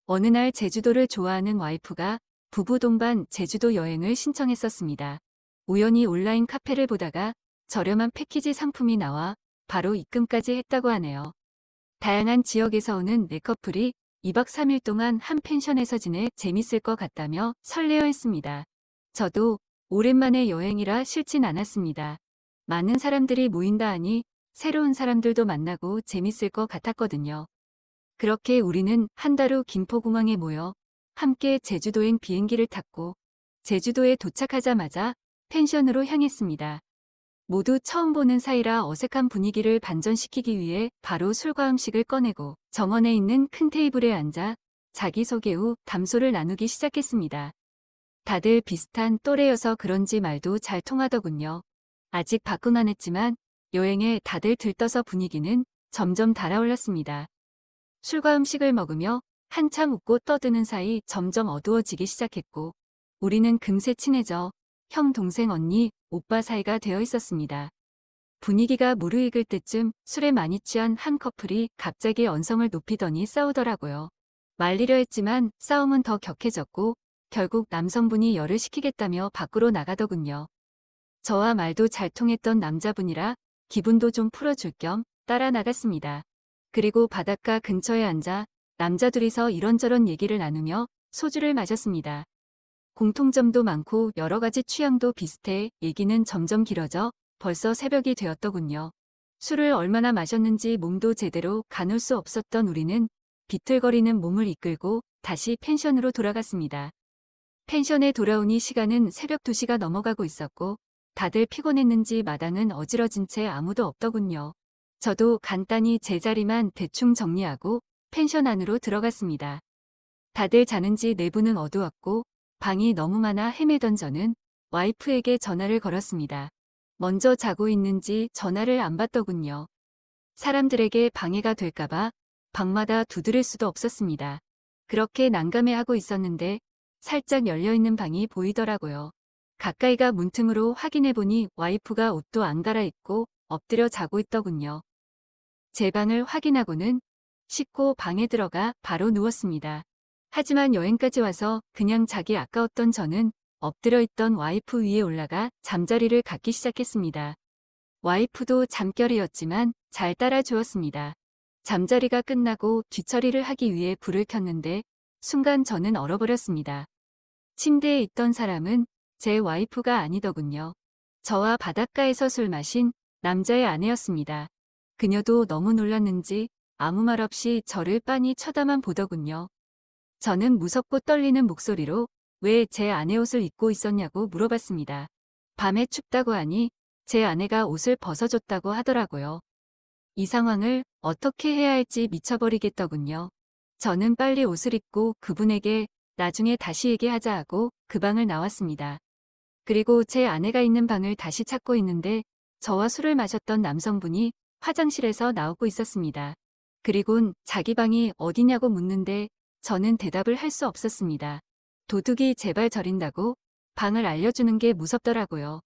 어느 날 제주도를 좋아하는 와이프가 부부 동반 제주도 여행을 신청했었습니다. 우연히 온라인 카페를 보다가 저렴한 패키지 상품이 나와 바로 입금까지 했다고 하네요. 다양한 지역에서 오는 네 커플이 2박 3일 동안 한 펜션에서 지내 재밌을 것 같다며 설레어 했습니다. 저도 오랜만에 여행이라 싫진 않았습니다. 많은 사람들이 모인다 하니 새로운 사람들도 만나고 재밌을 것 같았거든요. 그렇게 우리는 한 달 후 김포공항에 모여 함께 제주도행 비행기를 탔고 제주도에 도착하자마자 펜션으로 향했습니다. 모두 처음 보는 사이라 어색한 분위기를 반전시키기 위해 바로 술과 음식을 꺼내고 정원에 있는 큰 테이블에 앉아 자기소개 후 담소를 나누기 시작했습니다. 다들 비슷한 또래여서 그런지 말도 잘 통하더군요. 아직 바꾼 안 했지만 여행에 다들 들떠서 분위기는 점점 달아올랐습니다. 술과 음식을 먹으며 한참 웃고 떠드는 사이 점점 어두워지기 시작했고 우리는 금세 친해져 형, 동생, 언니, 오빠 사이가 되어 있었습니다. 분위기가 무르익을 때쯤 술에 많이 취한 한 커플이 갑자기 언성을 높이더니 싸우더라고요. 말리려 했지만 싸움은 더 격해졌고 결국 남성분이 열을 식히겠다며 밖으로 나가더군요. 저와 말도 잘 통했던 남자분이라 기분도 좀 풀어줄 겸 따라 나갔습니다. 그리고 바닷가 근처에 앉아 남자 둘이서 이런저런 얘기를 나누며 소주를 마셨습니다. 공통점도 많고 여러 가지 취향도 비슷해 얘기는 점점 길어져 벌써 새벽이 되었더군요. 술을 얼마나 마셨는지 몸도 제대로 가눌 수 없었던 우리는 비틀거리는 몸을 이끌고 다시 펜션으로 돌아갔습니다. 펜션에 돌아오니 시간은 새벽 2시가 넘어가고 있었고 다들 피곤했는지 마당은 어지러진 채 아무도 없더군요. 저도 간단히 제자리만 대충 정리하고 펜션 안으로 들어갔습니다. 다들 자는지 내부는 어두웠고 방이 너무 많아 헤매던 저는 와이프에게 전화를 걸었습니다. 먼저 자고 있는지 전화를 안 받더군요. 사람들에게 방해가 될까봐 방마다 두드릴 수도 없었습니다. 그렇게 난감해하고 있었는데 살짝 열려있는 방이 보이더라고요. 가까이가 문틈으로 확인해보니 와이프가 옷도 안 갈아입고 엎드려 자고 있더군요. 제 방을 확인하고는 씻고 방에 들어가 바로 누웠습니다. 하지만 여행까지 와서 그냥 자기 아까웠던 저는 엎드려 있던 와이프 위에 올라가 잠자리를 갖기 시작했습니다. 와이프도 잠결이었지만 잘 따라주었습니다. 잠자리가 끝나고 뒤처리를 하기 위해 불을 켰는데 순간 저는 얼어버렸습니다. 침대에 있던 사람은 제 와이프가 아니더군요. 저와 바닷가에서 술 마신 남자의 아내였습니다. 그녀도 너무 놀랐는지 아무 말 없이 저를 빤히 쳐다만 보더군요. 저는 무섭고 떨리는 목소리로 왜 제 아내 옷을 입고 있었냐고 물어봤습니다. 밤에 춥다고 하니 제 아내가 옷을 벗어줬다고 하더라고요. 이 상황을 어떻게 해야 할지 미쳐버리겠더군요. 저는 빨리 옷을 입고 그분에게 나중에 다시 얘기하자 하고 그 방을 나왔습니다. 그리고 제 아내가 있는 방을 다시 찾고 있는데 저와 술을 마셨던 남성분이 화장실에서 나오고 있었습니다. 그리곤 자기 방이 어디냐고 묻는데 저는 대답을 할 수 없었습니다. 도둑이 제발 저린다고 방을 알려주는 게 무섭더라고요.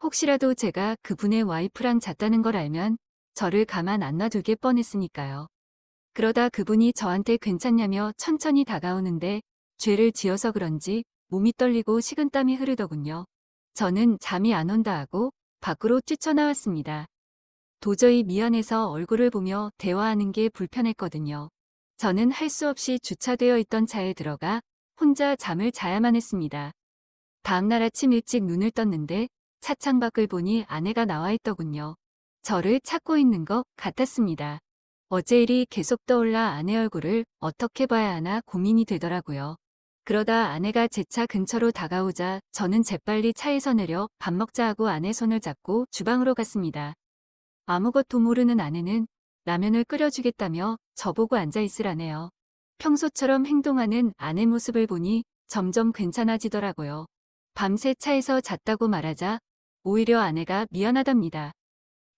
혹시라도 제가 그분의 와이프랑 잤다는 걸 알면 저를 가만 안 놔두게 뻔했으니까요. 그러다 그분이 저한테 괜찮냐며 천천히 다가오는데 죄를 지어서 그런지 몸이 떨리고 식은땀이 흐르더군요. 저는 잠이 안 온다 하고 밖으로 뛰쳐나왔습니다. 도저히 미안해서 얼굴을 보며 대화하는 게 불편했거든요. 저는 할 수 없이 주차되어 있던 차에 들어가 혼자 잠을 자야만 했습니다. 다음날 아침 일찍 눈을 떴는데 차창 밖을 보니 아내가 나와 있더군요. 저를 찾고 있는 것 같았습니다. 어제 일이 계속 떠올라 아내 얼굴을 어떻게 봐야 하나 고민이 되더라고요. 그러다 아내가 제 차 근처로 다가오자 저는 재빨리 차에서 내려 밥 먹자 하고 아내 손을 잡고 주방으로 갔습니다. 아무것도 모르는 아내는 라면을 끓여주겠다며 저보고 앉아 있으라네요. 평소처럼 행동하는 아내 모습을 보니 점점 괜찮아지더라고요. 밤새 차에서 잤다고 말하자 오히려 아내가 미안하답니다.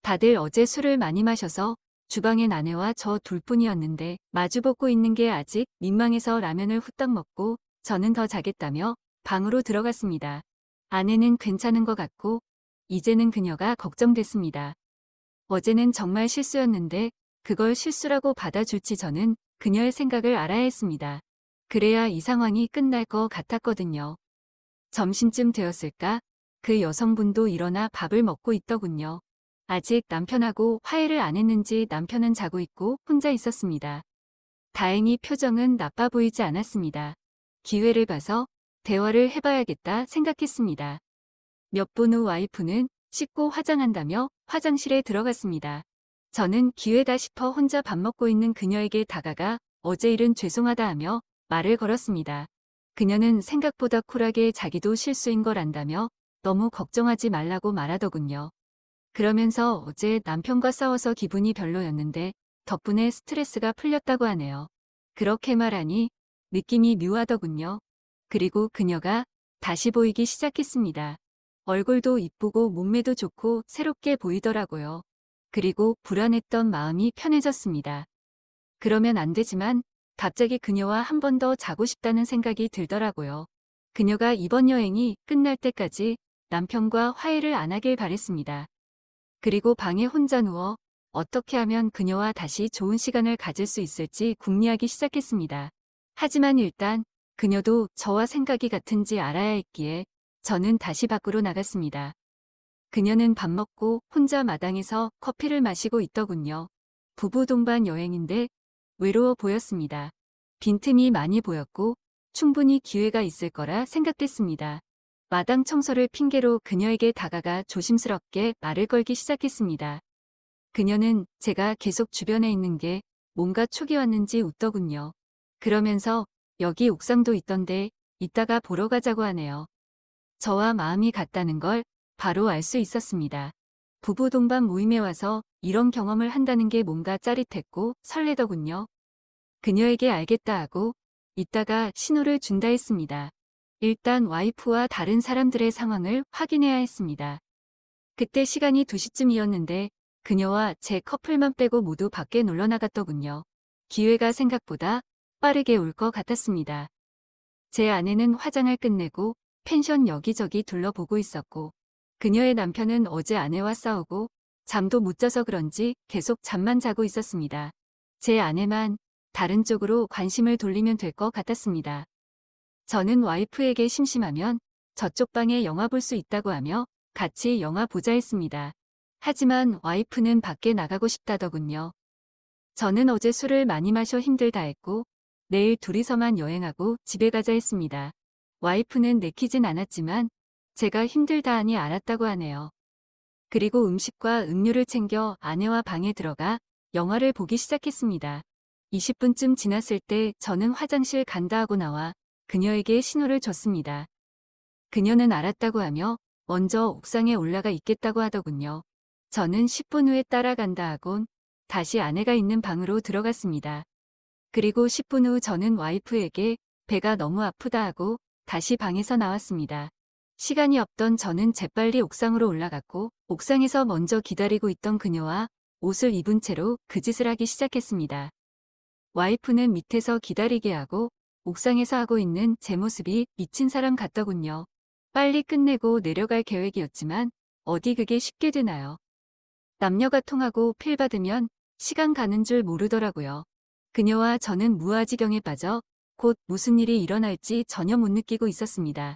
다들 어제 술을 많이 마셔서 주방엔 아내와 저 둘뿐이었는데 마주보고 있는 게 아직 민망해서 라면을 후딱 먹고 저는 더 자겠다며 방으로 들어갔습니다. 아내는 괜찮은 것 같고 이제는 그녀가 걱정됐습니다. 어제는 정말 실수였는데 그걸 실수라고 받아줄지 저는 그녀의 생각을 알아야 했습니다. 그래야 이 상황이 끝날 것 같았거든요. 점심쯤 되었을까? 그 여성분도 일어나 밥을 먹고 있더군요. 아직 남편하고 화해를 안 했는지 남편은 자고 있고 혼자 있었습니다. 다행히 표정은 나빠 보이지 않았습니다. 기회를 봐서 대화를 해봐야겠다 생각했습니다. 몇 분 후 와이프는 씻고 화장한다며 화장실에 들어갔습니다. 저는 기회다 싶어 혼자 밥 먹고 있는 그녀에게 다가가 어제 일은 죄송하다 하며 말을 걸었습니다. 그녀는 생각보다 쿨하게 자기도 실수인 걸 안다며 너무 걱정하지 말라고 말하더군요. 그러면서 어제 남편과 싸워서 기분이 별로였는데 덕분에 스트레스가 풀렸다고 하네요. 그렇게 말하니 느낌이 묘하더군요. 그리고 그녀가 다시 보이기 시작했습니다. 얼굴도 이쁘고 몸매도 좋고 새롭게 보이더라고요. 그리고 불안했던 마음이 편해졌습니다. 그러면 안 되지만 갑자기 그녀와 한 번 더 자고 싶다는 생각이 들더라고요. 그녀가 이번 여행이 끝날 때까지 남편과 화해를 안 하길 바랬습니다. 그리고 방에 혼자 누워 어떻게 하면 그녀와 다시 좋은 시간을 가질 수 있을지 궁리하기 시작했습니다. 하지만 일단 그녀도 저와 생각이 같은지 알아야 했기에 저는 다시 밖으로 나갔습니다. 그녀는 밥 먹고 혼자 마당에서 커피를 마시고 있더군요. 부부 동반 여행인데 외로워 보였습니다. 빈틈이 많이 보였고 충분히 기회가 있을 거라 생각됐습니다. 마당 청소를 핑계로 그녀에게 다가가 조심스럽게 말을 걸기 시작했습니다. 그녀는 제가 계속 주변에 있는 게 뭔가 촉이 왔는지 웃더군요. 그러면서 여기 옥상도 있던데 이따가 보러 가자고 하네요. 저와 마음이 같다는 걸 바로 알 수 있었습니다. 부부 동반 모임에 와서 이런 경험을 한다는 게 뭔가 짜릿했고 설레더군요. 그녀에게 알겠다 하고 이따가 신호를 준다 했습니다. 일단 와이프와 다른 사람들의 상황을 확인해야 했습니다. 그때 시간이 2시쯤이었는데 그녀와 제 커플만 빼고 모두 밖에 놀러 나갔더군요. 기회가 생각보다 빠르게 올 것 같았습니다. 제 아내는 화장을 끝내고 펜션 여기저기 둘러보고 있었고 그녀의 남편은 어제 아내와 싸우고 잠도 못 자서 그런지 계속 잠만 자고 있었습니다. 제 아내만 다른 쪽으로 관심을 돌리면 될 것 같았습니다. 저는 와이프에게 심심하면 저쪽 방에 영화 볼 수 있다고 하며 같이 영화 보자 했습니다. 하지만 와이프는 밖에 나가고 싶다더군요. 저는 어제 술을 많이 마셔 힘들다 했고 내일 둘이서만 여행하고 집에 가자 했습니다. 와이프는 내키진 않았지만 제가 힘들다 하니 알았다고 하네요. 그리고 음식과 음료를 챙겨 아내와 방에 들어가 영화를 보기 시작했습니다. 20분쯤 지났을 때 저는 화장실 간다 하고 나와 그녀에게 신호를 줬습니다. 그녀는 알았다고 하며 먼저 옥상에 올라가 있겠다고 하더군요. 저는 10분 후에 따라간다 하곤 다시 아내가 있는 방으로 들어갔습니다. 그리고 10분 후 저는 와이프에게 배가 너무 아프다 하고 다시 방에서 나왔습니다. 시간이 없던 저는 재빨리 옥상으로 올라갔고 옥상에서 먼저 기다리고 있던 그녀와 옷을 입은 채로 그 짓을 하기 시작했습니다. 와이프는 밑에서 기다리게 하고 옥상에서 하고 있는 제 모습이 미친 사람 같더군요. 빨리 끝내고 내려갈 계획이었지만 어디 그게 쉽게 되나요? 남녀가 통하고 필 받으면 시간 가는 줄 모르더라고요. 그녀와 저는 무아지경에 빠져 곧 무슨 일이 일어날지 전혀 못 느끼고 있었습니다.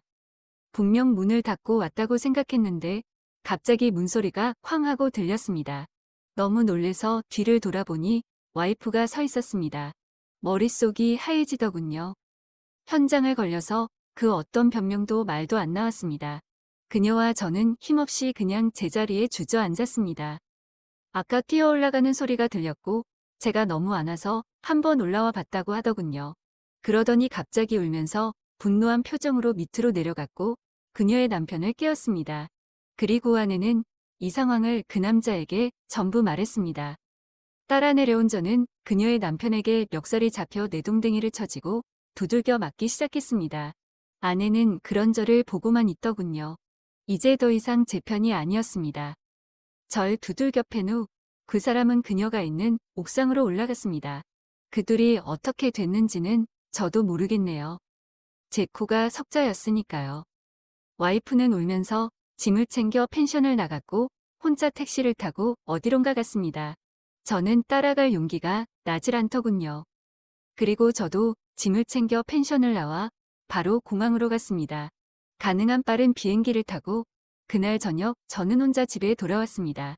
분명 문을 닫고 왔다고 생각했는데 갑자기 문소리가 쾅 하고 들렸습니다. 너무 놀래서 뒤를 돌아보니 와이프가 서 있었습니다. 머릿속이 하얘지더군요. 현장을 걸려서 그 어떤 변명도 말도 안 나왔습니다. 그녀와 저는 힘없이 그냥 제자리에 주저앉았습니다. 아까 뛰어 올라가는 소리가 들렸고 제가 너무 안 와서 한번 올라와 봤다고 하더군요. 그러더니 갑자기 울면서 분노한 표정으로 밑으로 내려갔고 그녀의 남편을 깨웠습니다. 그리고 아내는 이 상황을 그 남자에게 전부 말했습니다. 따라 내려온 저는 그녀의 남편에게 멱살이 잡혀 내동댕이를 쳐지고 두들겨 맞기 시작했습니다. 아내는 그런 저를 보고만 있더군요. 이제 더 이상 제 편이 아니었습니다. 절 두들겨 팬 후 그 사람은 그녀가 있는 옥상으로 올라갔습니다. 그 둘이 어떻게 됐는지는 저도 모르겠네요. 제 코가 석자였으니까요. 와이프는 울면서 짐을 챙겨 펜션을 나갔고 혼자 택시를 타고 어디론가 갔습니다. 저는 따라갈 용기가 나질 않더군요. 그리고 저도 짐을 챙겨 펜션을 나와 바로 공항으로 갔습니다. 가능한 빠른 비행기를 타고 그날 저녁 저는 혼자 집에 돌아왔습니다.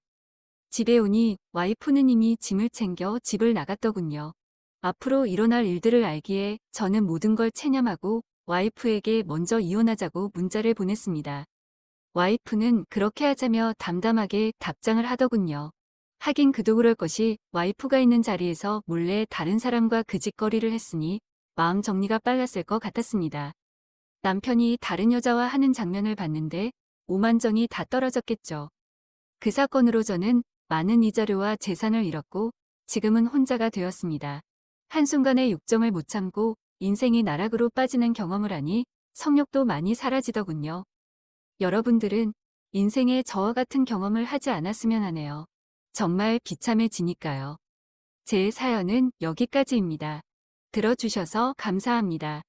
집에 오니 와이프는 이미 짐을 챙겨 집을 나갔더군요. 앞으로 일어날 일들을 알기에 저는 모든 걸 체념하고 와이프에게 먼저 이혼하자고 문자를 보냈습니다. 와이프는 그렇게 하자며 담담하게 답장을 하더군요. 하긴 그도 그럴 것이 와이프가 있는 자리에서 몰래 다른 사람과 그 짓거리를 했으니 마음 정리가 빨랐을 것 같았습니다. 남편이 다른 여자와 하는 장면을 봤는데 오만정이 다 떨어졌겠죠. 그 사건으로 저는 많은 이자료와 재산을 잃었고 지금은 혼자가 되었습니다. 한순간에 욕정을 못 참고 인생이 나락으로 빠지는 경험을 하니 성욕도 많이 사라지더군요. 여러분들은 인생에 저와 같은 경험을 하지 않았으면 하네요. 정말 비참해지니까요. 제 사연은 여기까지입니다. 들어주셔서 감사합니다.